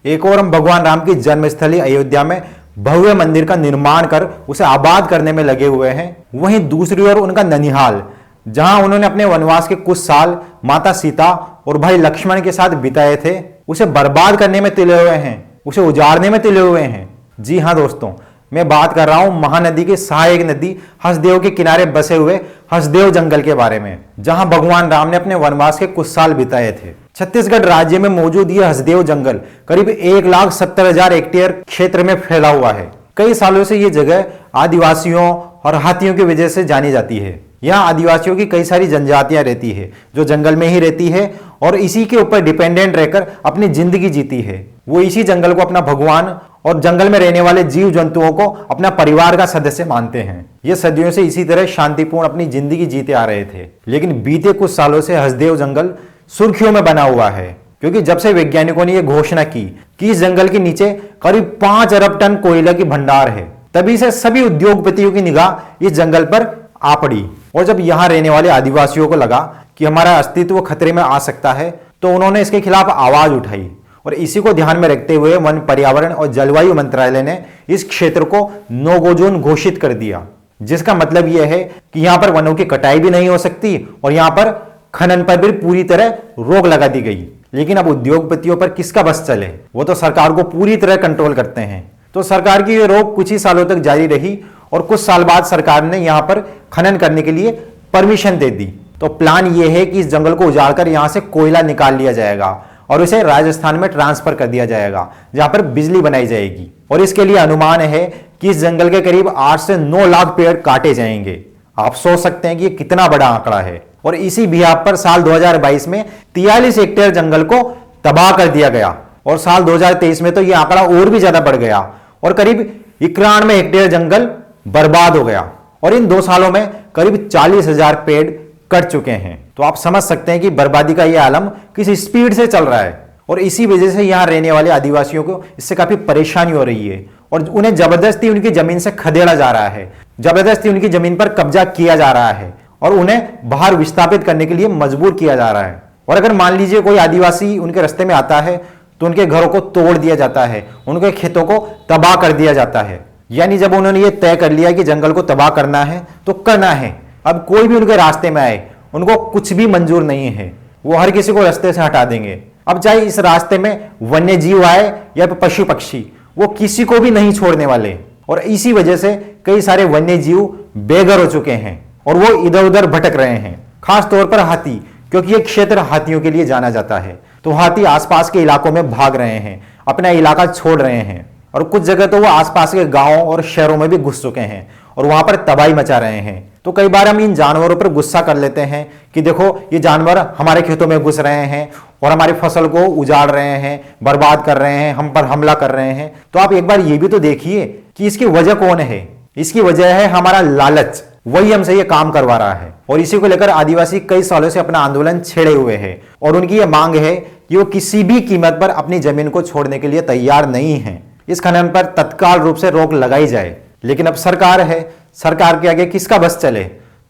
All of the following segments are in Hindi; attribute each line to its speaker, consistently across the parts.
Speaker 1: एक और हम भगवान राम की जन्मस्थली अयोध्या में भव्य मंदिर का निर्माण कर उसे आबाद करने में लगे हुए हैं। वहीं दूसरी ओर उनका ननिहाल, जहां उन्होंने अपने वनवास के कुछ साल माता सीता और भाई लक्ष्मण के साथ बिताए थे, उसे बर्बाद करने में तुले हुए हैं, उसे उजाड़ने में तुले हुए हैं। जी हां दोस्तों, मैं बात कर रहा हूं महानदी की सहायक नदी हसदेव के किनारे बसे हुए हसदेव जंगल के बारे में, जहां भगवान राम ने अपने वनवास के कुछ साल बिताए थे। छत्तीसगढ़ राज्य में मौजूद यह हसदेव जंगल करीब 1,70,000 हेक्टेयर क्षेत्र में फैला हुआ है। कई सालों से यह जगह आदिवासियों और हाथियों की वजह से जानी जाती है। यहाँ आदिवासियों की कई सारी जनजातियां रहती है जो जंगल में ही रहती है और इसी के ऊपर डिपेंडेंट रहकर अपनी जिंदगी जीती है। वो इसी जंगल को अपना भगवान और जंगल में रहने वाले जीव जंतुओं को अपना परिवार का सदस्य मानते हैं। ये सदियों से इसी तरह शांतिपूर्ण अपनी जिंदगी जीते आ रहे थे, लेकिन बीते कुछ सालों से हसदेव जंगल सुर्खियों में बना हुआ है, क्योंकि जब से वैज्ञानिकों ने यह घोषणा की कि इस जंगल के नीचे करीब 5 अरब टन कोयला की भंडार है, तभी से सभी उद्योगपतियों की निगाह इस जंगल पर आ पड़ी। और जब यहाँ रहने वाले आदिवासियों को लगा कि हमारा अस्तित्व खतरे में आ सकता है, तो उन्होंने इसके खिलाफ आवाज उठाई और इसी को ध्यान में रखते हुए वन, पर्यावरण और जलवायु मंत्रालय ने इस क्षेत्र को नो गो जोन घोषित कर दिया, जिसका मतलब यह है कि यहाँ पर वनों की कटाई भी नहीं हो सकती और यहाँ पर खनन पर भी पूरी तरह रोक लगा दी गई। लेकिन अब उद्योगपतियों पर किसका बस चले, वो तो सरकार को पूरी तरह कंट्रोल करते हैं। तो सरकार की ये रोक कुछ ही सालों तक जारी रही और कुछ साल बाद सरकार ने यहाँ पर खनन करने के लिए परमिशन दे दी। तो प्लान ये है कि इस जंगल को उजाड़कर यहाँ से कोयला निकाल लिया जाएगा और उसे राजस्थान में ट्रांसफर कर दिया जाएगा, जहां पर बिजली बनाई जाएगी। और इसके लिए अनुमान है कि इस जंगल के करीब 8 से 9 लाख पेड़ काटे जाएंगे। आप सोच सकते हैं कि ये कितना बड़ा आंकड़ा है। और इसी बिहार पर साल 2022 में 43 हेक्टेयर जंगल को तबाह कर दिया गया और साल 2023 में तो यह आंकड़ा और भी ज्यादा बढ़ गया और करीब 91 हेक्टेयर जंगल बर्बाद हो गया। और इन 2 सालों में करीब 40,000 पेड़ कट चुके हैं। तो आप समझ सकते हैं कि बर्बादी का यह आलम किस स्पीड से चल रहा है और इसी वजह से यहां रहने वाले आदिवासियों को इससे काफी परेशानी हो रही है और उन्हें जबरदस्ती उनकी जमीन से खदेड़ा जा रहा है, जबरदस्ती उनकी जमीन पर कब्जा किया जा रहा है और उन्हें बाहर विस्थापित करने के लिए मजबूर किया जा रहा है। और अगर मान लीजिए कोई आदिवासी उनके रास्ते में आता है तो उनके घरों को तोड़ दिया जाता है, उनके खेतों को तबाह कर दिया जाता है। यानी जब उन्होंने ये तय कर लिया कि जंगल को तबाह करना है तो करना है। अब कोई भी उनके रास्ते में आए, उनको कुछ भी मंजूर नहीं है, वो हर किसी को रास्ते से हटा देंगे। अब चाहे इस रास्ते में वन्य जीव आए या पशु पक्षी, वो किसी को भी नहीं छोड़ने वाले। और इसी वजह से कई सारे वन्य जीव बेघर हो चुके हैं और वो इधर उधर भटक रहे हैं। खास तौर पर हाथी, क्योंकि ये क्षेत्र हाथियों के लिए जाना जाता है, तो हाथी आसपास के इलाकों में भाग रहे हैं, अपना इलाका छोड़ रहे हैं और कुछ जगह तो वो आसपास के गांवों और शहरों में भी घुस चुके हैं और वहां पर तबाही मचा रहे हैं। तो कई बार हम इन जानवरों पर गुस्सा कर लेते हैं कि देखो ये जानवर हमारे खेतों में घुस रहे हैं और हमारी फसल को उजाड़ रहे हैं, बर्बाद कर रहे हैं, हम पर हमला कर रहे हैं। तो आप एक बार ये भी तो देखिए कि इसकी वजह कौन है। इसकी वजह है हमारा लालच, वही हमसे ये काम करवा रहा है। और इसी को लेकर आदिवासी कई सालों से अपना आंदोलन छेड़े हुए हैं और उनकी ये मांग है कि वो किसी भी कीमत पर अपनी जमीन को छोड़ने के लिए तैयार नहीं है। इस खनन पर तत्काल रूप से रोक लगाई जाए। लेकिन अब सरकार है, सरकार के आगे किसका बस चले।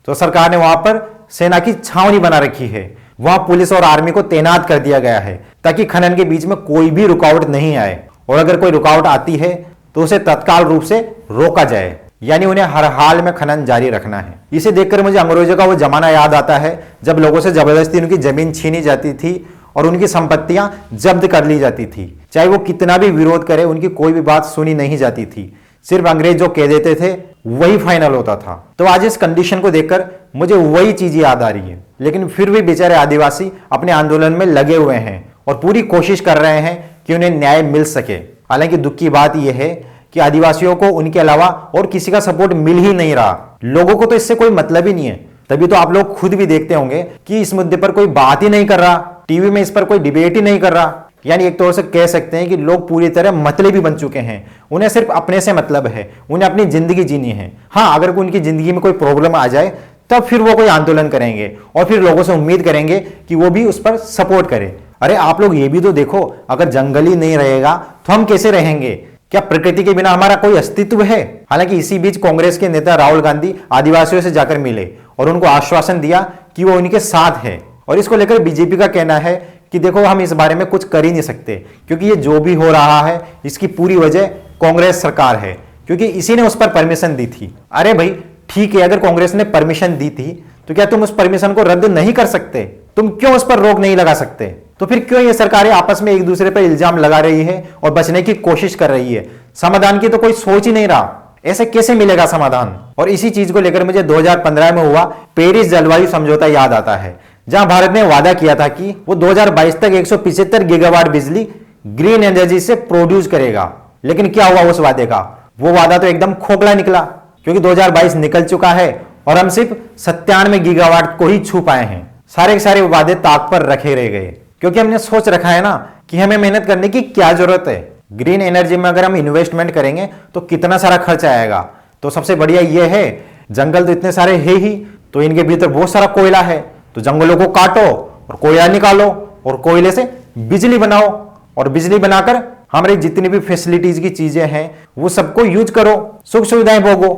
Speaker 1: तो सरकार ने वहां पर सेना की छावनी बना रखी है, वहां पुलिस और आर्मी को तैनात कर दिया गया है ताकि खनन के बीच में कोई भी रुकावट नहीं आए और अगर कोई रुकावट आती है तो उसे तत्काल रूप से रोका जाए। यानी उन्हें हर हाल में खनन जारी रखना है। इसे देखकर मुझे अंग्रेजों का वो जमाना याद आता है जब लोगों से जबरदस्ती उनकी जमीन छीनी जाती थी और उनकी संपत्तियां जब्त कर ली जाती थी। चाहे वो कितना भी विरोध करे, उनकी कोई भी बात सुनी नहीं जाती थी। सिर्फ अंग्रेज जो कह देते थे वही फाइनल होता था। तो आज इस कंडीशन को देखकर मुझे वही चीज याद आ रही है। लेकिन फिर भी बेचारे आदिवासी अपने आंदोलन में लगे हुए हैं और पूरी कोशिश कर रहे हैं कि उन्हें न्याय मिल सके। हालांकि दुख की बात यह है कि आदिवासियों को उनके अलावा और किसी का सपोर्ट मिल ही नहीं रहा। लोगों को तो इससे कोई मतलब ही नहीं है। तभी तो आप लोग खुद भी देखते होंगे कि इस मुद्दे पर कोई बात ही नहीं कर रहा, टीवी में इस पर कोई डिबेट ही नहीं कर रहा। यानी एक तौर से कह सकते हैं कि लोग पूरी तरह मतलबी बन चुके हैं। उन्हें सिर्फ अपने से मतलब है, उन्हें अपनी जिंदगी जीनी है। हाँ, अगर उनकी जिंदगी में कोई प्रॉब्लम आ जाए तब फिर वो कोई आंदोलन करेंगे और फिर लोगों से उम्मीद करेंगे कि वो भी उस पर सपोर्ट करें। अरे आप लोग ये भी तो देखो, अगर जंगल ही नहीं रहेगा तो हम कैसे रहेंगे? क्या प्रकृति के बिना हमारा कोई अस्तित्व है? हालांकि इसी बीच कांग्रेस के नेता राहुल गांधी आदिवासियों से जाकर मिले और उनको आश्वासन दिया कि वो उनके साथ है। और इसको लेकर बीजेपी का कहना है कि देखो हम इस बारे में कुछ कर ही नहीं सकते, क्योंकि ये जो भी हो रहा है इसकी पूरी वजह कांग्रेस सरकार है, क्योंकि इसी ने उस पर परमिशन दी थी। अरे भाई ठीक है, अगर कांग्रेस ने परमिशन दी थी तो क्या तुम उस परमिशन को रद्द नहीं कर सकते? तुम क्यों उस पर रोक नहीं लगा सकते? तो फिर क्यों ये सरकारें आपस में एक दूसरे पर इल्जाम लगा रही है और बचने की कोशिश कर रही है? समाधान की तो कोई सोच ही नहीं रहा। ऐसे कैसे मिलेगा समाधान? और इसी चीज को लेकर मुझे 2015 में हुआ पेरिस जलवायु समझौता याद आता है, जहां भारत ने वादा किया था कि वो 2022 तक 175 गीगावाट बिजली ग्रीन एनर्जी से प्रोड्यूस करेगा। लेकिन क्या हुआ उस वादे का? वो वादा तो एकदम खोखला निकला, क्योंकि 2022 निकल चुका है और हम सिर्फ 97 गीगावाट को ही छू पाए हैं। सारे के सारे वादे ताक पर रखे रह गए, क्योंकि हमने सोच रखा है ना कि हमें मेहनत करने की क्या जरूरत है। ग्रीन एनर्जी में अगर हम इन्वेस्टमेंट करेंगे तो कितना सारा खर्च आएगा। तो सबसे बढ़िया यह है, जंगल तो इतने सारे है ही, तो इनके भीतर बहुत सारा कोयला है, तो जंगलों को काटो और कोयला निकालो और कोयले से बिजली बनाओ, और बिजली बनाकर हमारी जितनी भी फैसिलिटीज की चीजें हैं वो सबको यूज करो, सुख सुविधाएं भोगो,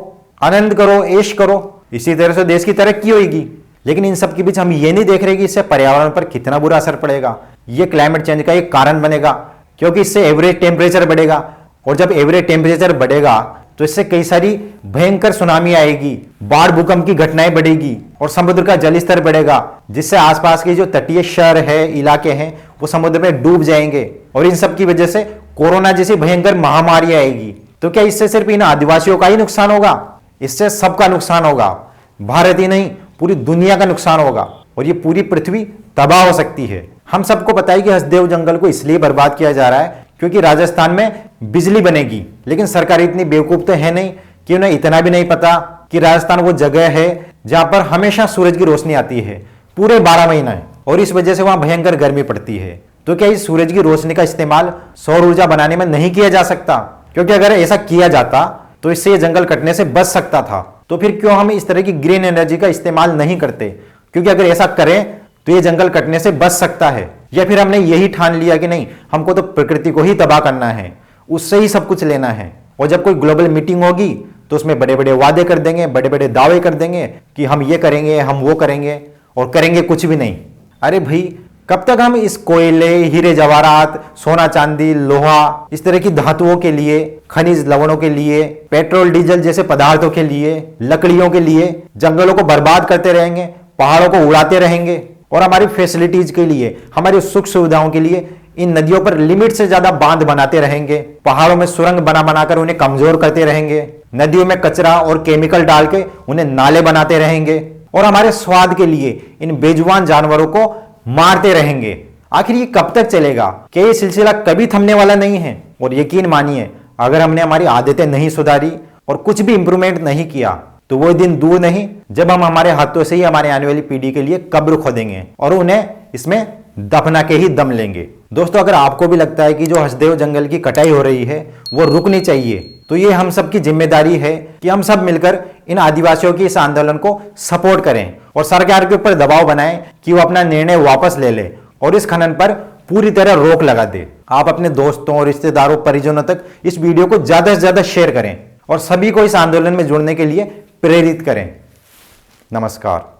Speaker 1: आनंद करो, ऐश करो। इसी तरह से देश की तरक्की होगी। लेकिन इन सब के बीच हम ये नहीं देख रहे कि इससे पर्यावरण पर कितना बुरा असर पड़ेगा। ये क्लाइमेट चेंज का एक कारण बनेगा, क्योंकि इससे एवरेज टेम्परेचर बढ़ेगा, और जब एवरेज टेम्परेचर बढ़ेगा तो इससे कई सारी भयंकर सुनामी आएगी, बाढ़ भूकंप की घटनाएं बढ़ेगी और समुद्र का जल स्तर बढ़ेगा, जिससे आसपास के जो तटीय शहर है, इलाके हैं, वो समुद्र में डूब जाएंगे। और इन सब की वजह से कोरोना जैसी भयंकर महामारी आएगी। तो क्या इससे सिर्फ इन आदिवासियों का ही नुकसान होगा? इससे सबका नुकसान होगा। भारत ही नहीं, पूरी दुनिया का नुकसान होगा, और ये पूरी पृथ्वी तबाह हो सकती है। हम सबको पता है कि हसदेव जंगल को इसलिए बर्बाद किया जा रहा है क्योंकि राजस्थान में बिजली बनेगी। लेकिन सरकार इतनी बेवकूफ तो है नहीं कि उन्हें इतना भी नहीं पता कि राजस्थान वो जगह है जहां पर हमेशा सूरज की रोशनी आती है, पूरे 12 महीने, और इस वजह से वहां भयंकर गर्मी पड़ती है। तो क्या इस सूरज की रोशनी का इस्तेमाल सौर ऊर्जा बनाने में नहीं किया जा सकता? क्योंकि अगर ऐसा किया जाता तो इससे ये जंगल कटने से बच सकता था। तो फिर क्यों हम इस तरह की ग्रीन एनर्जी का इस्तेमाल नहीं करते? क्योंकि अगर ऐसा करें तो ये जंगल कटने से बच सकता है। या फिर हमने यही ठान लिया कि नहीं, हमको तो प्रकृति को ही तबाह करना है, उससे ही सब कुछ लेना है, और जब कोई ग्लोबल मीटिंग होगी तो उसमें बड़े बड़े वादे कर देंगे, बड़े बड़े दावे कर देंगे कि हम ये करेंगे, हम वो करेंगे, और करेंगे कुछ भी नहीं। अरे भाई, कब तक हम इस कोयले, हीरे जवाहरात, सोना चांदी, लोहा, इस तरह की धातुओं के लिए, खनिज लवणों के लिए, पेट्रोल डीजल जैसे पदार्थों के लिए, लकड़ियों के लिए जंगलों को बर्बाद करते रहेंगे, पहाड़ों को उड़ाते रहेंगे, और हमारी फैसिलिटीज के लिए, हमारी सुख सुविधाओं के लिए इन नदियों पर लिमिट से ज्यादा बांध बनाते रहेंगे, पहाड़ों में सुरंग बनाकर उन्हें कमजोर करते रहेंगे, नदियों में कचरा और केमिकल डाल के उन्हें नाले बनाते रहेंगे, और हमारे स्वाद के लिए इन बेजुबान जानवरों को मारते रहेंगे। आखिर ये कब तक चलेगा? क्या ये सिलसिला कभी थमने वाला नहीं है? और यकीन मानिए, अगर हमने हमारी आदतें नहीं सुधारी और कुछ भी इंप्रूवमेंट नहीं किया तो वो दिन दूर नहीं जब हम हमारे हाथों से ही हमारे आने वाली पीढ़ी के लिए कब्र खोदेंगे और उन्हें इसमें दफना के ही दम लेंगे। दोस्तों, अगर आपको भी लगता है कि जो हसदेव जंगल की कटाई हो रही है वो रुकनी चाहिए, तो ये हम सब की जिम्मेदारी है कि हम सब मिलकर इन आदिवासियों की इस आंदोलन को सपोर्ट करें और सरकार के ऊपर दबाव बनाएं कि वो अपना निर्णय वापस ले ले और इस खनन पर पूरी तरह रोक लगा दे। आप अपने दोस्तों, रिश्तेदारों, परिजनों तक इस वीडियो को ज्यादा से ज्यादा शेयर करें और सभी को इस आंदोलन में जुड़ने के लिए प्रेरित करें। नमस्कार।